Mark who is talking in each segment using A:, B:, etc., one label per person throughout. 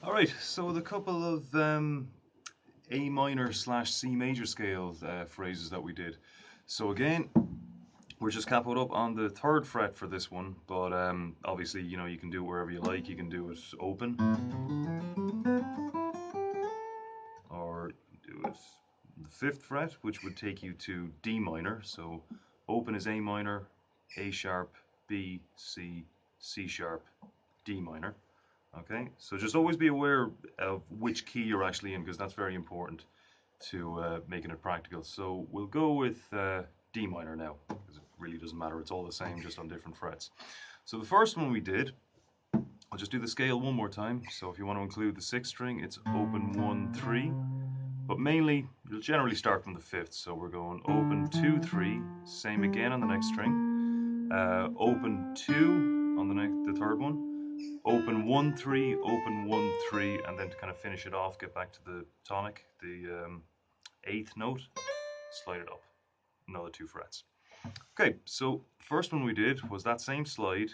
A: All right, so with a couple of A minor slash C major scale phrases that we did. So again, we're just capoed up on the third fret for this one, but obviously, you know, you can do it wherever you like. You can do it open, or do it the fifth fret, which would take you to D minor. So open is A minor, A sharp, B, C, C sharp, D minor. Okay, so just always be aware of which key you're actually in, because that's very important to making it practical. So we'll go with D minor now, because it really doesn't matter. It's all the same, just on different frets. So the first one we did, I'll just do the scale one more time. So if you want to include the sixth string, it's open 1, 3. But mainly, you'll generally start from the fifth. So we're going open 2, 3, same again on the next string. Open 2 on the third one. Open 1, 3, open 1, 3, and then to kind of finish it off, get back to the tonic, the eighth note, slide it up, another 2 frets. Okay, so first one we did was that same slide.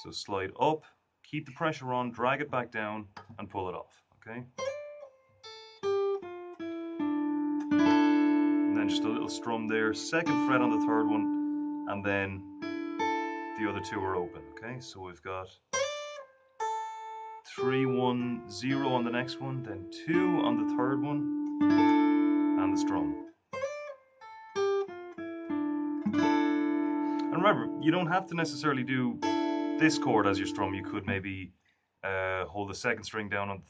A: So slide up, keep the pressure on, drag it back down, and pull it off, okay? And then just a little strum there, second fret on the third one, and then the other 2 are open, okay? So we've got 3, 1, 0 on the next one, then 2 on the third one, and the strum. And remember, you don't have to necessarily do this chord as your strum. You could maybe hold the second string down on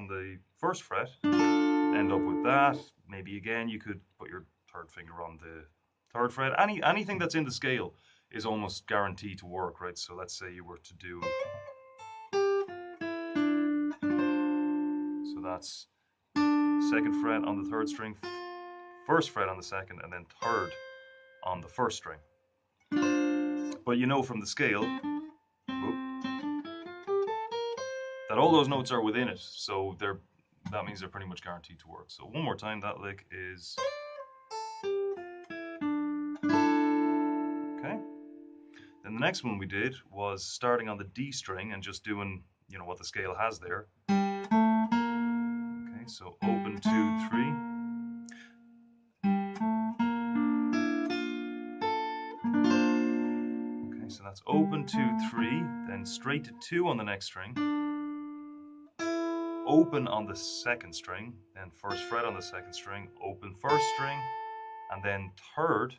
A: the first fret, end up with that. Maybe again you could put your third finger on the third fret. Anything that's in the scale is almost guaranteed to work, right? So let's say you were to do, so that's second fret on the third string, first fret on the second, and then third on the first string. But you know from the scale that all those notes are within it, so that means they're pretty much guaranteed to work. So one more time, that lick is, okay. Then the next one we did was starting on the D string and just doing, you know, what the scale has there. Okay, so open 2, 3. Okay, so that's open 2, 3, then straight to 2 on the next string. Open on the second string, then first fret on the second string, open first string, and then third,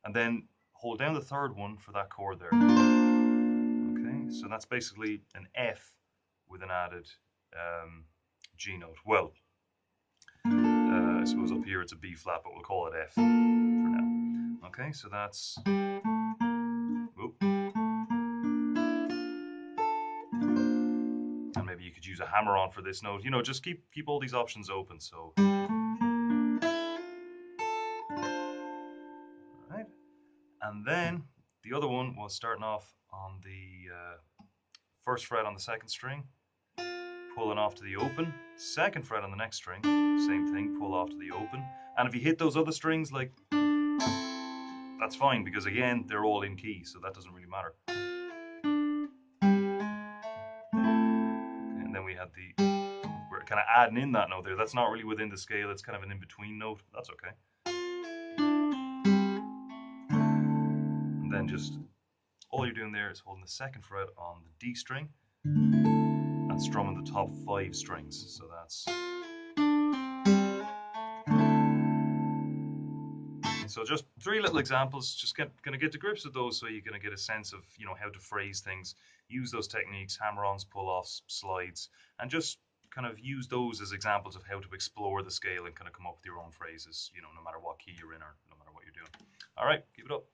A: and then hold down the third one for that chord there. Okay, so that's basically an F with an added G note. Well, I suppose up here it's a B flat, but we'll call it F for now. Okay, so that's, whoop. And maybe you could use a hammer on for this note. You know, just keep all these options open. So, all right, and then the other one was starting off on the first fret on the second string, pulling off to the open, second fret on the next string, same thing, pull off to the open. And if you hit those other strings, like, that's fine, because again, they're all in key, so that doesn't really matter. Okay, and then we had we're kind of adding in that note there. That's not really within the scale, it's kind of an in-between note. That's okay. And then just, all you're doing there is holding the second fret on the D string and strumming the top 5 strings. So that's, so just 3 little examples. Just gonna get to grips with those, so you're gonna get a sense of, you know, how to phrase things. Use those techniques, hammer-ons, pull-offs, slides, and just kind of use those as examples of how to explore the scale and kind of come up with your own phrases, you know, no matter what key you're in or no matter what you're doing. All right, keep it up.